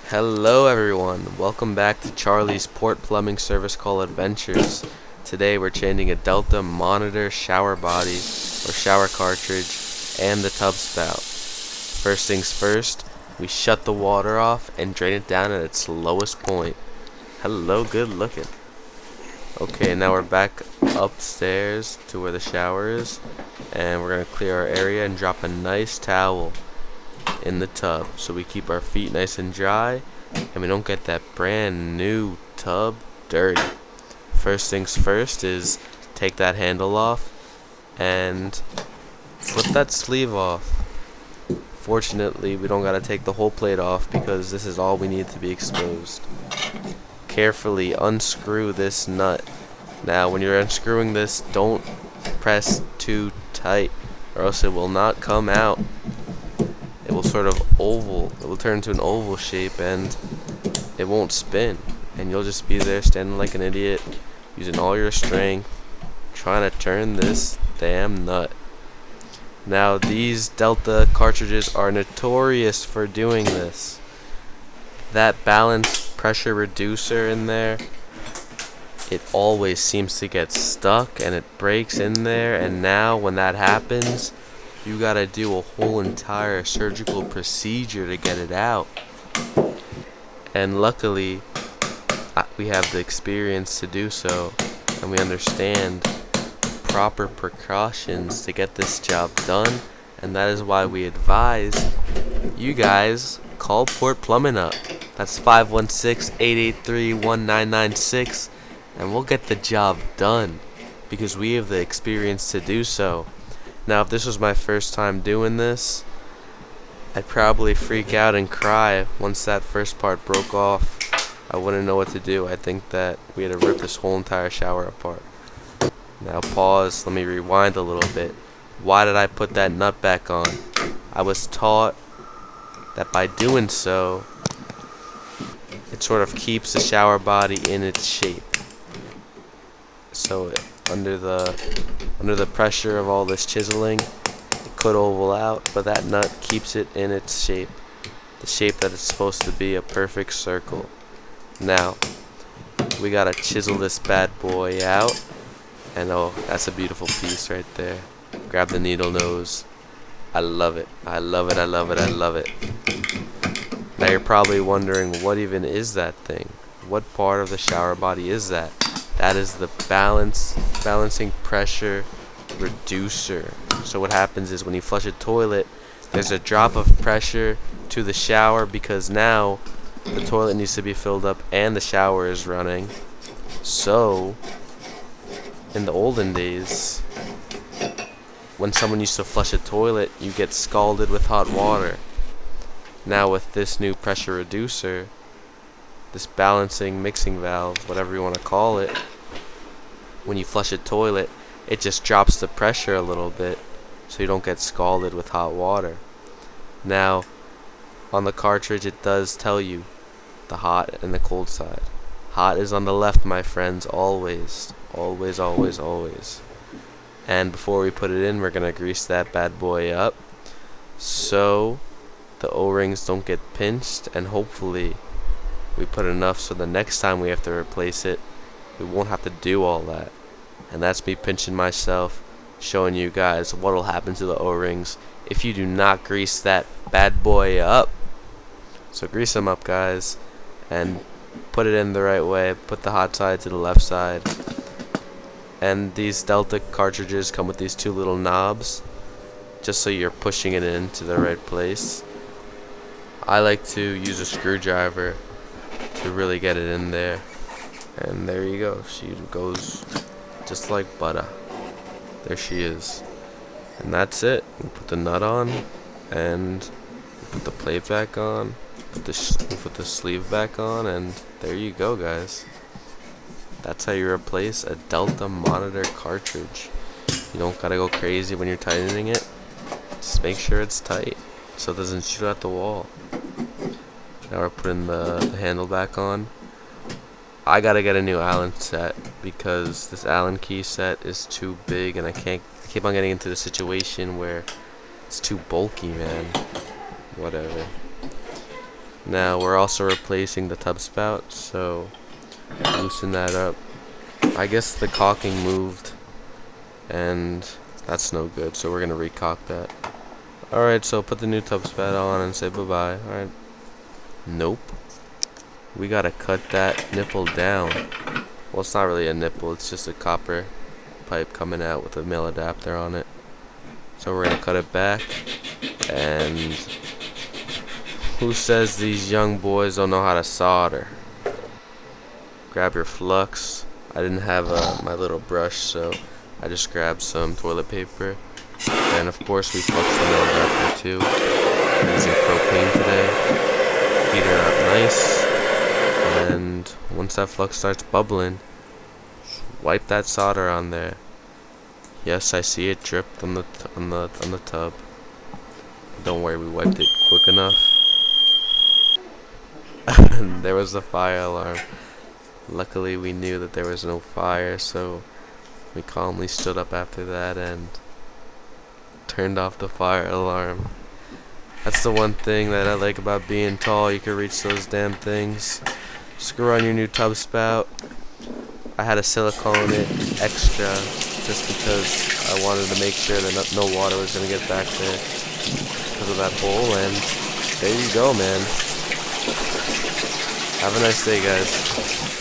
Hello everyone, welcome back to Charlie's port plumbing service called Adventures. Today we're changing a Delta monitor shower body or shower cartridge and the tub spout. First things first, we shut the water off and drain it down at its lowest point. Hello, good looking. Okay, now we're back upstairs to where the shower is, and we're going to clear our area and drop a nice towel in the tub so we keep our feet nice and dry and we don't get that brand new tub dirty. First things first is take that handle off and flip that sleeve off. Fortunately, we don't gotta take the whole plate off because this is all we need to be exposed. Carefully unscrew this nut. Now when you're unscrewing this, don't press too tight or else it will not come out. It will sort of it will turn into an oval shape and it won't spin, and you'll just be there standing like an idiot using all your strength trying to turn this damn nut. Now these Delta cartridges are notorious for doing this. That balanced pressure reducer in there, it always seems to get stuck and it breaks in there, and now when that happens you gotta do a whole entire surgical procedure to get it out. And luckily, we have the experience to do so, and we understand proper precautions to get this job done, and that is why we advise you guys call Port Plumbing up. That's 516-883-1996, and we'll get the job done because we have the experience to do so. Now, if this was my first time doing this, I'd probably freak out and cry once that first part broke off. I wouldn't know what to do. I think that we had to rip this whole entire shower apart. Now pause, let me rewind a little bit. Why did I put that nut back on? I was taught that by doing so, it sort of keeps the shower body in its shape. So under the pressure of all this chiseling, it could oval out, but that nut keeps it in its shape, the shape that it's supposed to be, a perfect circle. Now we gotta chisel this bad boy out, and oh, that's a beautiful piece right there. Grab the needle nose. I love it. I love it. I love it. I love it. Now you're probably wondering, what even is that thing? What part of the shower body is that? That is the balancing pressure reducer. So what happens is when you flush a toilet, there's a drop of pressure to the shower because now the toilet needs to be filled up and the shower is running. So in the olden days, when someone used to flush a toilet, you get scalded with hot water. Now with this new pressure reducer, this balancing mixing valve, whatever you want to call it, when you flush a toilet, it just drops the pressure a little bit so you don't get scalded with hot water. Now on the cartridge it does tell you the hot and the cold side. Hot is on the left, my friends, always. Always, always, always. And before we put it in, we're gonna grease that bad boy up so the O-rings don't get pinched, and hopefully we put enough so the next time we have to replace it, we won't have to do all that. And that's me pinching myself, showing you guys what'll happen to the O-rings if you do not grease that bad boy up. So grease them up, guys, and put it in the right way. Put the hot side to the left side. And these Delta cartridges come with these two little knobs, just so you're pushing it into the right place. I like to use a screwdriver to really get it in there. And there you go. She goes just like butter. There she is. And that's it. We put the nut on, and we put the plate back on, put the sleeve back on, and there you go, guys. That's how you replace a Delta monitor cartridge. You don't gotta go crazy when you're tightening it. Just make sure it's tight so it doesn't shoot out the wall. Now we're putting the handle back on. I gotta get a new Allen set because this Allen key set is too big, and I keep on getting into the situation where it's too bulky, man. Whatever. Now we're also replacing the tub spout, so loosen that up. I guess the caulking moved, and that's no good, so we're gonna recock that. Alright, so put the new tub spout on and say bye-bye. Alright. Nope. We gotta cut that nipple down. Well, it's not really a nipple, it's just a copper pipe coming out with a male adapter on it. So we're gonna cut it back. And who says these young boys don't know how to solder? Grab your flux. I didn't have my little brush, so I just grabbed some toilet paper. And of course we fluxed the male adapter too. I'm using propane today. Heat her up nice. And once that flux starts bubbling, wipe that solder on there. Yes, I see it dripped on the tub. Don't worry, we wiped it quick enough. There was the fire alarm. Luckily, we knew that there was no fire, so we calmly stood up after that and turned off the fire alarm. That's the one thing that I like about being tall. You can reach those damn things. Screw on your new tub spout. I had to silicone it extra just because I wanted to make sure that no water was going to get back there because of that hole, and there you go, man. Have a nice day, guys.